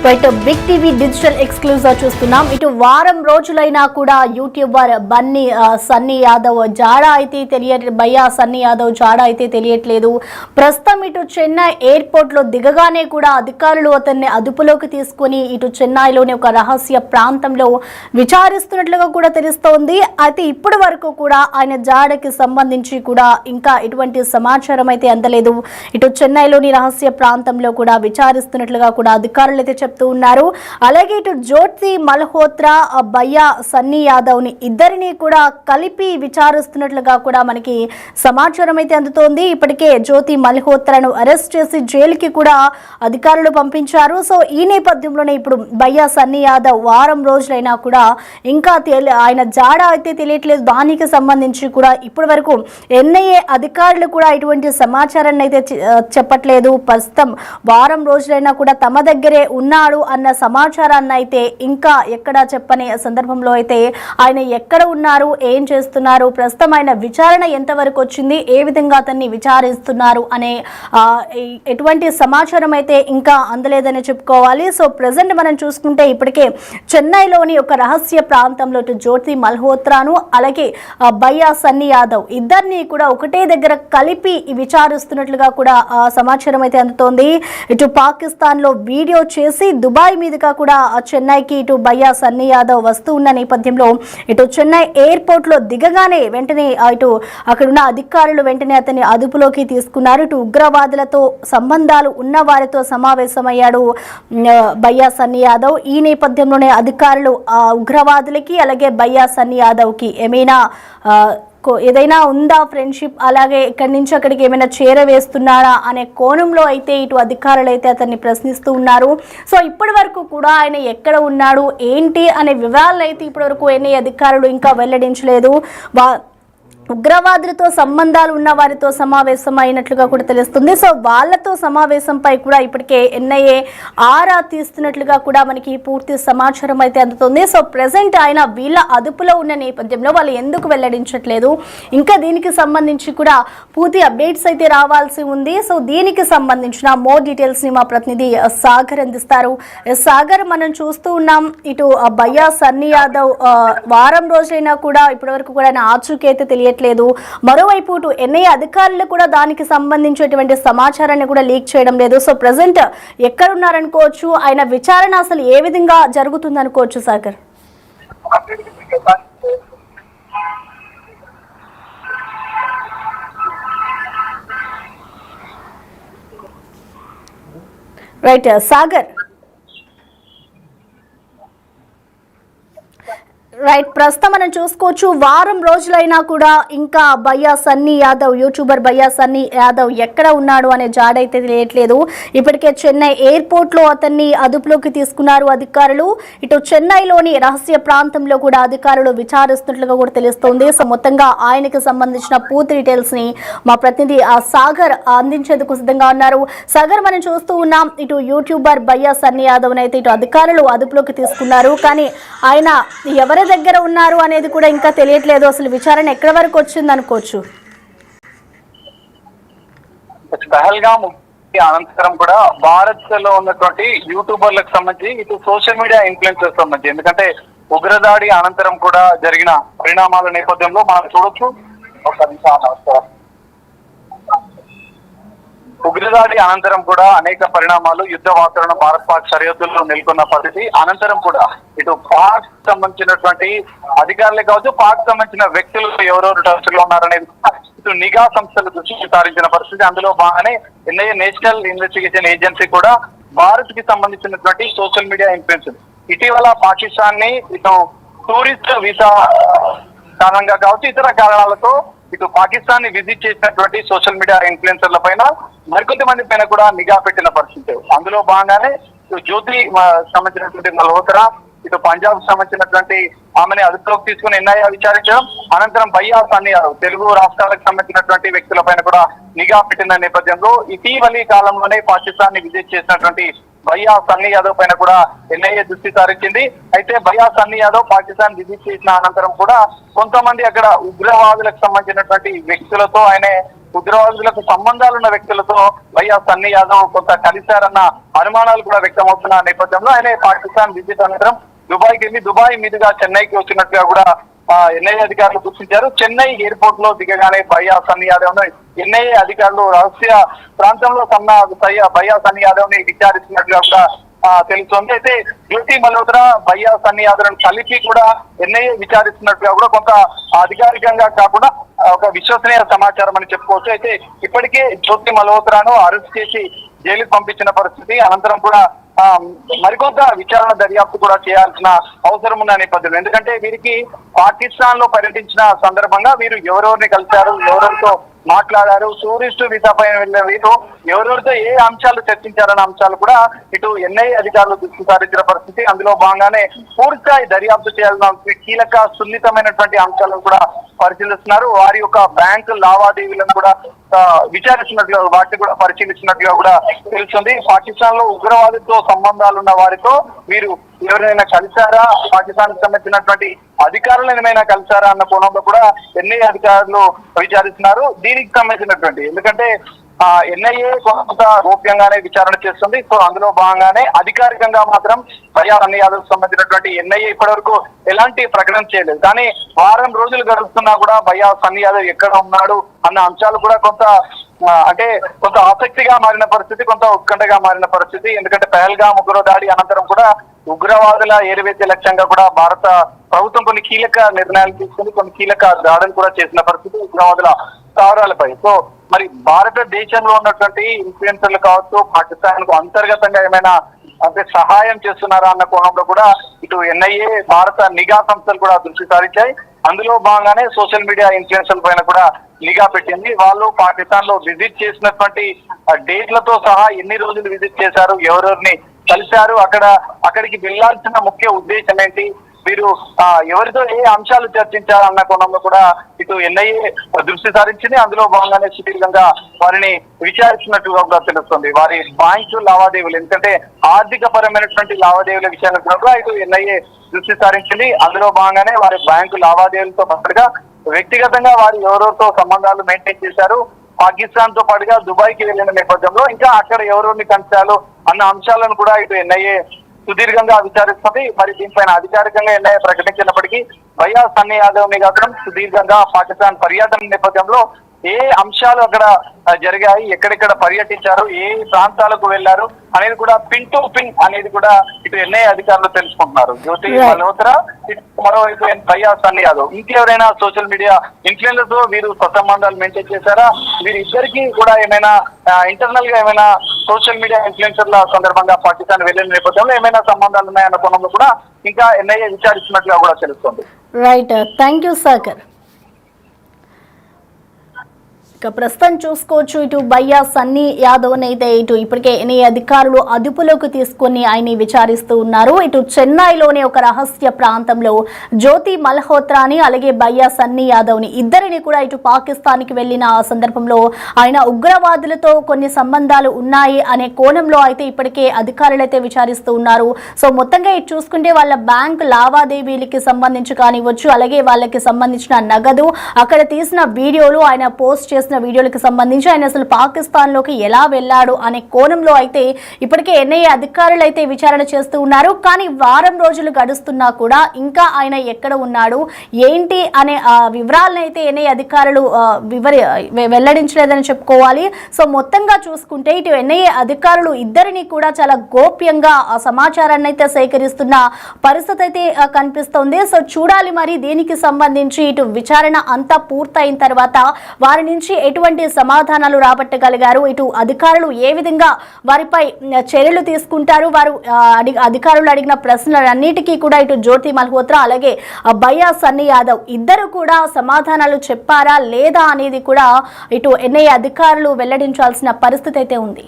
Right Big TV digital exclusive చూస్తున్నాం. ఇటు వారం రోజులైనా కూడా యూట్యూబర్ సన్నీ యాదవ్ జాడ అయితే భయ్యా సన్నీ యాదవ్ జాడ అయితే తెలియట్లేదు. ప్రస్తుతం ఇటు చెన్నై ఎయిర్పోర్ట్ లో దిగగానే కూడా అధికారులు అతన్ని అదుపులోకి తీసుకుని ఇటు చెన్నైలోని ఒక రహస్య ప్రాంతంలో విచారిస్తున్నట్లుగా కూడా తెలుస్తోంది. అయితే ఇప్పటి వరకు కూడా ఆయన జాడకి సంబంధించి కూడా ఇంకా ఎటువంటి సమాచారం అయితే అందలేదు. ఇటు చెన్నైలోని రహస్య ప్రాంతంలో కూడా విచారిస్తున్నట్లుగా కూడా అధికారులు అయితే చెప్తూ ఉన్నారు. అలాగే ఇటు జ్యోతి మల్హోత్రా భయ్యా సన్నీ యాదవ్ ని ఇద్దరిని కూడా కలిపి విచారిస్తున్నట్లుగా కూడా మనకి సమాచారం అయితే అందుతోంది. ఇప్పటికే జ్యోతి మల్హోత్రాను అరెస్ట్ చేసి జైలుకి కూడా అధికారులు పంపించారు. సో ఈ నేపథ్యంలోనే ఇప్పుడు భయ్యా సన్నీ యాదవ్ వారం రోజులైనా కూడా ఇంకా ఆయన జాడ అయితే తెలియట్లేదు. దానికి సంబంధించి కూడా ఇప్పటి వరకు ఎన్ఐఏ అధికారులు కూడా ఇటువంటి సమాచారాన్ని అయితే చెప్పట్లేదు. ప్రస్తుతం వారం రోజులైనా కూడా తమ దగ్గరే ఉన్నాడు అన్న సమాచారాన్ని అయితే ఇంకా ఎక్కడ చెప్పని సందర్భంలో అయితే ఆయన ఎక్కడ ఉన్నారు, ఏం చేస్తున్నారు, ప్రస్తుతం ఆయన విచారణ ఎంతవరకు వచ్చింది, ఏ విధంగా అతన్ని విచారిస్తున్నారు అనే ఎటువంటి సమాచారం అయితే ఇంకా అందలేదని చెప్పుకోవాలి. సో ప్రెసెంట్ మనం చూసుకుంటే ఇప్పటికే చెన్నైలోని ఒక రహస్య ప్రాంతంలో ఇటు జ్యోతి మల్హోత్రాను అలాగే భయ్యా సన్నీ యాదవ్ ఇద్దరిని కూడా ఒకటే దగ్గర కలిపి విచారిస్తున్నట్లుగా కూడా సమాచారం అయితే అందుతోంది. ఇటు పాకిస్తాన్ లో వీడియో చేసి దుబాయ్ మీదుగా కూడా చెన్నైకి ఇటు భయ్యా సన్నీ యాదవ్ వస్తూ ఉన్న నేపథ్యంలో ఇటు చెన్నై ఎయిర్పోర్ట్ లో దిగగానే వెంటనే ఇటు అక్కడున్న అధికారులు వెంటనే అతన్ని అదుపులోకి తీసుకున్నారు. ఇటు ఉగ్రవాదులతో సంబంధాలు ఉన్న వారితో సమావేశమయ్యాడు భయ్యా సన్నీ యాదవ్. ఈ నేపథ్యంలోనే అధికారులు ఉగ్రవాదులకి అలాగే భయ్యా సన్నీ యాదవ్ కి ఏదైనా ఉందా ఫ్రెండ్షిప్, అలాగే ఇక్కడి నుంచి అక్కడికి ఏమైనా చేరవేస్తున్నారా అనే కోణంలో అయితే ఇటు అధికారులు అయితే అతన్ని ప్రశ్నిస్తూ ఉన్నారు. సో ఇప్పటి వరకు కూడా ఆయన ఎక్కడ ఉన్నాడు ఏంటి అనే వివరాలను అయితే ఇప్పటి వరకు ఎన్ఐఏ అధికారులు ఇంకా వెల్లడించలేదు. ఉగ్రవాదులతో సంబంధాలు ఉన్న వారితో సమావేశం అయినట్లుగా కూడా తెలుస్తుంది. సో వాళ్ళతో సమావేశంపై కూడా ఇప్పటికే ఎన్ఐఏ ఆరా తీస్తున్నట్లుగా కూడా మనకి పూర్తి సమాచారం అయితే అందుతుంది. సో ప్రెసెంట్ ఆయన వీళ్ళ అదుపులో ఉన్న నేపథ్యంలో వాళ్ళు ఎందుకు వెల్లడించట్లేదు, ఇంకా దీనికి సంబంధించి కూడా పూర్తి అప్డేట్స్ అయితే రావాల్సి ఉంది. సో దీనికి సంబంధించిన మోర్ డీటెయిల్స్ ని మా ప్రతినిధి సాగర్ అందిస్తారు. సాగర్, మనం చూస్తూ ఉన్నాం ఇటు భయ్యా సన్నీ యాదవ్ వారం రోజులైనా కూడా ఇప్పటి వరకు కూడా ఆయన ఆచూకీ అయితే తెలియట్లేదు. మరోవైపు ఇటు ఎన్ఐఏ అధికారులు కూడా దానికి సంబంధించినటువంటి సమాచారాన్ని కూడా లీక్ చేయడం లేదు. సో ప్రెసెంట్ ఎక్కడున్నారనుకోవచ్చు, ఆయన విచారణ అసలు ఏ విధంగా జరుగుతుంది అనుకోవచ్చు సాగర్? రైట్ సాగర్, రైట్, ప్రస్తుతం మనం చూసుకోవచ్చు వారం రోజులైనా కూడా ఇంకా భయ్యా సన్నీ యాదవ్ యూట్యూబర్ భయ్యా సన్నీ యాదవ్ ఎక్కడ ఉన్నాడు అనే జాడ అయితే తెలియట్లేదు. ఇప్పటికే చెన్నై ఎయిర్పోర్ట్ లో అతన్ని అదుపులోకి తీసుకున్నారు అధికారులు. ఇటు చెన్నైలోని రహస్య ప్రాంతంలో కూడా అధికారులు విచారిస్తున్నట్లుగా కూడా తెలుస్తోంది. సో మొత్తంగా ఆయనకు సంబంధించిన పూర్తి డీటెయిల్స్ ని మా ప్రతినిధి సాగర్ అందించేందుకు సిద్ధంగా ఉన్నారు. సాగర్, మనం చూస్తూ ఉన్నాం ఇటు యూట్యూబర్ భయ్యా సన్నీ యాదవ్ అయితే ఇటు అధికారులు అదుపులోకి తీసుకున్నారు. కానీ ఆయన ఎవరి దగ్గర ఉన్నారు అనేది కూడా ఇంకా తెలియట్లేదు. అసలు విచారణ ఎక్కడి వరకు వచ్చింది అనుకోవచ్చు? పహల్గామ్ అనంతరం కూడా భారత్ లో ఉన్నటువంటి యూట్యూబర్లకు సంబంధించి ఇటు సోషల్ మీడియా ఇన్ఫ్లుయెన్సర్స్ సంబంధించి, ఎందుకంటే ఉగ్రదాడి అనంతరం కూడా జరిగిన పరిణామాల నేపథ్యంలో మనం చూడొచ్చు. ఉగ్రదాడి అనంతరం కూడా అనేక పరిణామాలు, యుద్ధ వాతావరణం భారత్ పాక్ సరిహద్దుల్లో నెలకొన్న పరిస్థితి అనంతరం కూడా ఇటు పాక్ సంబంధించినటువంటి అధికారులే కావచ్చు, పాక్ సంబంధించిన వ్యక్తులు ఎవరెవరు టచ్ లో ఉన్నారనేది ఇటు నిఘా సంస్థలు దృష్టి సారించిన పరిస్థితి. అందులో బాగానే ఎన్ఐఏ నేషనల్ ఇన్వెస్టిగేషన్ ఏజెన్సీ కూడా భారత్ కి సంబంధించినటువంటి సోషల్ మీడియా ఇన్ఫ్లుయెన్స్ ఇటీవల పాకిస్తాన్ ని ఇటు టూరిస్ట్ వీసా కారణంగా కావచ్చు, ఇతర కారణాలతో ఇటు పాకిస్తాన్ ని విజిట్ చేసినటువంటి సోషల్ మీడియా ఇన్ఫ్లుయెన్సర్ల పైన మరికొద్ది మంది పైన కూడా నిఘా పెట్టిన పరిస్థితి. అందులో భాగంగానే జ్యోతి సంబంధించినటువంటి మల్హోత్రా, ఇటు పంజాబ్ సంబంధించినటువంటి ఆమెని అదుపులోకి తీసుకుని ఎన్ఐఏ విచారించడం, అనంతరం భయ్యా సన్నీ యాదవ్ తెలుగు రాష్ట్రాలకు సంబంధించినటువంటి వ్యక్తుల పైన కూడా నిఘా పెట్టిన నేపథ్యంలో ఇటీవలి కాలంలోనే పాకిస్తాన్ ని విజిట్ చేసినటువంటి భయ్యా సన్నీ యాదవ్ పైన కూడా ఎన్ఐఏ దృష్టి సారించింది. అయితే భయ్యా సన్నీ యాదవ్ పాకిస్తాన్ విజిట్ చేసిన అనంతరం కూడా కొంతమంది అక్కడ ఉగ్రవాదులకు సంబంధించినటువంటి వ్యక్తులతో ఆయన ఉగ్రవాదులకు సంబంధాలున్న వ్యక్తులతో భయ్యా సన్నీ యాదవ్ కొంత కలిశారన్న అనుమానాలు కూడా వ్యక్తమవుతున్న నేపథ్యంలో ఆయన పాకిస్తాన్ విజిట్ అనంతరం దుబాయ్కి వెళ్ళి దుబాయ్ మీదుగా చెన్నైకి వచ్చినట్టుగా కూడా ఎన్ఐఏ అధికారులు గుర్తించారు. చెన్నై ఎయిర్పోర్ట్ లో దిగగానే భయ్యా సన్నీ యాదవ్ ను ఎన్ఐఏ అధికారులు రహస్య ప్రాంతంలో భయ్యా సన్నీ యాదవ్ ని విచారిస్తున్నట్లుగా కూడా తెలుస్తోంది. అయితే జ్యోతి మల్హోత్రా భయ్యా సన్నీ యాదవ్ కలిపి కూడా ఎన్ఐఏ విచారిస్తున్నట్టుగా కూడా కొంత అధికారికంగా కాకుండా ఒక విశ్వసనీయ సమాచారం అని చెప్పుకోవచ్చు. అయితే ఇప్పటికే జ్యోతి మల్హోత్రాను అరెస్ట్ చేసి జైలుకు పంపించిన పరిస్థితి. అనంతరం కూడా మరికొంత విచారణ దర్యాప్తు కూడా చేయాల్సిన అవసరం ఉన్న నేపథ్యంలో, ఎందుకంటే వీరికి పాకిస్తాన్ లో పర్యటించిన సందర్భంగా వీరు ఎవరెవరిని కలిశారు, ఎవరెవరితో మాట్లాడారు, టూరిస్టు వీసాపై వెళ్ళిన వీరు ఎవరెవరితో ఏ అంశాలు చర్చించారన్న అంశాలు కూడా ఇటు ఎన్ఐఏ అధికారులు దృష్టి సారించిన పరిస్థితి. అందులో భాగంగానే పూర్తిస్థాయి దర్యాప్తు చేయాల్సిన కీలక సున్నితమైనటువంటి అంశాలను కూడా పరిశీలిస్తున్నారు. వారి యొక్క బ్యాంకు లావాదేవీలను కూడా విచారిస్తున్నట్లుగా, వాటిని కూడా పరిశీలిస్తున్నట్లుగా కూడా తెలుస్తుంది. పాకిస్తాన్ లో ఉగ్రవాదులతో సంబంధాలున్న వారితో వీరు ఎవరైనా కలిశారా, పాకిస్తాన్ కి సంబంధించినటువంటి అధికారులను ఏమైనా కలిశారా అన్న కోణంలో కూడా ఎన్ఐఏ అధికారులు విచారిస్తున్నారు. దీనికి సంబంధించినటువంటి, ఎందుకంటే ఎన్ఐఏ కొంత గోప్యంగానే విచారణ చేస్తుంది. సో అందులో భాగంగానే అధికారికంగా మాత్రం భయ్యా సన్నీ యాదవ్ సంబంధించినటువంటి ఎన్ఐఏ ఇప్పటి వరకు ఎలాంటి ప్రకటన చేయలేదు. కానీ వారం రోజులు గడుస్తున్నా కూడా భయ్యా సన్నీ యాదవ్ ఎక్కడ ఉన్నాడు అన్న అంశాలు కూడా కొంత ఆసక్తిగా మారిన పరిస్థితి, కొంత ఉత్కంఠగా మారిన పరిస్థితి. ఎందుకంటే పహల్గామ్ ఉగ్ర దాడి అనంతరం కూడా ఉగ్రవాదుల ఏరువేసే లక్ష్యంగా కూడా భారత ప్రభుత్వం కొన్ని కీలక నిర్ణయాలు తీసుకుని కొన్ని కీలక దాడులు కూడా చేసిన పరిస్థితి ఉగ్రవాదుల స్థావరాలపై. సో మరి భారతదేశంలో ఉన్నటువంటి ఇన్ఫ్లుయెన్సర్లు కావచ్చు, పాకిస్తాన్ కు అంతర్గతంగా ఏమైనా సహాయం చేస్తున్నారా అన్న కోణంలో కూడా ఇటు ఎన్ఐఏ, భారత నిఘా సంస్థలు కూడా దృష్టి సారించాయి. అందులో భాగంగానే సోషల్ మీడియా ఇన్ఫ్లుయెన్సర్ల పైన కూడా నిఘా పెట్టింది. వాళ్ళు పాకిస్తాన్ లో విజిట్ చేసినటువంటి డేట్లతో సహా ఎన్ని రోజులు విజిట్ చేశారు, ఎవరెవరిని కలిశారు, అక్కడికి వెళ్లాల్సిన ముఖ్య ఉద్దేశం ఏంటి, వీరు ఎవరితో ఏ అంశాలు చర్చించారు అన్న కోణంలో కూడా ఇటు ఎన్ఐఏ దృష్టి సారించింది. అందులో భాగంగానే సుదీర్ఘంగా వారిని విచారిస్తున్నట్టుగా కూడా తెలుస్తుంది. వారి బ్యాంకు లావాదేవీలు, ఎందుకంటే ఆర్థిక పరమైనటువంటి లావాదేవీల విషయాన్ని కూడా ఇటు ఎన్ఐఏ దృష్టి సారించింది. అందులో భాగంగానే వారి బ్యాంకు లావాదేవీలతో పాటుగా వ్యక్తిగతంగా వారు ఎవరెవరితో సంబంధాలు మెయింటైన్ చేశారు, పాకిస్తాన్ తో పాటుగా దుబాయ్ కి వెళ్లిన నేపథ్యంలో ఇంకా అక్కడ ఎవరెవరిని కలిశారు అన్న అంశాలను కూడా ఇటు ఎన్ఐఏ సుదీర్ఘంగా విచారిస్తుంది. మరి దీనిపైన అధికారికంగా ఎన్ఐఏ ప్రకటించినప్పటికీ భయ్యా సన్నీ యాదవ్ ని మాత్రం సుదీర్ఘంగా పాకిస్తాన్ పర్యటన నేపథ్యంలో ఏ అంశాలు అక్కడ జరిగాయి, ఎక్కడెక్కడ పర్యటించారు, ఏ ప్రాంతాలకు వెళ్లారు అనేది కూడా పిన్ టు పిన్ అనేది కూడా ఇటు ఎన్ఐఏ అధికారులు తెలుసుకుంటున్నారు. జ్యోతి మల్హోత్రా, మరోవైపు భయ్యా సన్నీ యాదవ్, ఇంకెవరైనా సోషల్ మీడియా ఇన్ఫ్లుయెన్సర్స్ తో వీరు సత్సంబంధాలు మెయింటైన్ చేశారా, వీరిద్దరికి కూడా ఏమైనా ఇంటర్నల్ గా ఏమైనా సోషల్ మీడియా ఇన్ఫ్లుయెన్సర్ల సందర్భంగా పాకిస్తాన్ వెళ్లిన నేపథ్యంలో ఏమైనా సంబంధాలు ఉన్నాయన్న కోణంలో కూడా ఇంకా ఎన్ఐఏ విచారిస్తున్నట్లుగా కూడా తెలుస్తుంది. Right, thank you Sagar. ఇక ప్రస్తుతం చూసుకోవచ్చు, ఇటు భయ్యా సన్నీ యాదవ్ అయితే ఇటు ఇప్పటికే ఎన్ఐఏ అధికారులు అదుపులోకి తీసుకుని ఆయన్ని విచారిస్తూ ఉన్నారు. ఇటు చెన్నైలోని ఒక రహస్య ప్రాంతంలో జ్యోతి మల్హోత్రాని అలాగే భయ్యా సన్నీ యాదవ్ని ఇద్దరిని కూడా ఇటు పాకిస్తాన్కి వెళ్ళిన ఆ సందర్భంలో ఆయన ఉగ్రవాదులతో కొన్ని సంబంధాలు ఉన్నాయి అనే కోణంలో అయితే ఇప్పటికే అధికారులు అయితే విచారిస్తూ ఉన్నారు. సో మొత్తంగా ఇటు చూసుకుంటే వాళ్ళ బ్యాంక్ లావాదేవీలకి సంబంధించి కానివ్వచ్చు, అలాగే వాళ్ళకి సంబంధించిన నగదు, అక్కడ తీసిన వీడియోలు, ఆయన పోస్ట్ చేసిన వీడియోలకు సంబంధించి ఆయన అసలు పాకిస్తాన్ లోకి ఎలా వెళ్ళాడు అనే కోణంలో అయితే ఇప్పటికే ఎన్ఐఏ అధికారులు అయితే విచారణ చేస్తూ ఉన్నారు. కానీ వారం రోజులు గడుస్తున్నా కూడా ఇంకా ఆయన ఎక్కడ ఉన్నాడు ఏంటి అనే వివరాలను అయితే ఎన్ఐఏ అధికారులు వెల్లడించలేదని చెప్పుకోవాలి. సో మొత్తంగా చూసుకుంటే ఇటు ఎన్ఐఏ అధికారులు ఇద్దరిని కూడా చాలా గోప్యంగా ఆ సమాచారాన్ని అయితే సేకరిస్తున్న పరిస్థితి అయితే కనిపిస్తోంది. సో చూడాలి మరి దీనికి సంబంధించి ఇటు విచారణ అంతా పూర్తయిన తర్వాత వారి నుంచి ఎటువంటి సమాధానాలు రాబట్టగలిగారు, ఇటు అధికారులు ఏ విధంగా వారిపై చర్యలు తీసుకుంటారు, వారు అధికారులు అడిగిన ప్రశ్నలన్నిటికీ కూడా ఇటు జ్యోతి మల్హోత్రా అలాగే భయ్యా సన్నీ యాదవ్ ఇద్దరు కూడా సమాధానాలు చెప్పారా లేదా అనేది కూడా ఇటు ఎన్ఐఏ అధికారులు వెల్లడించాల్సిన పరిస్థితి అయితే ఉంది.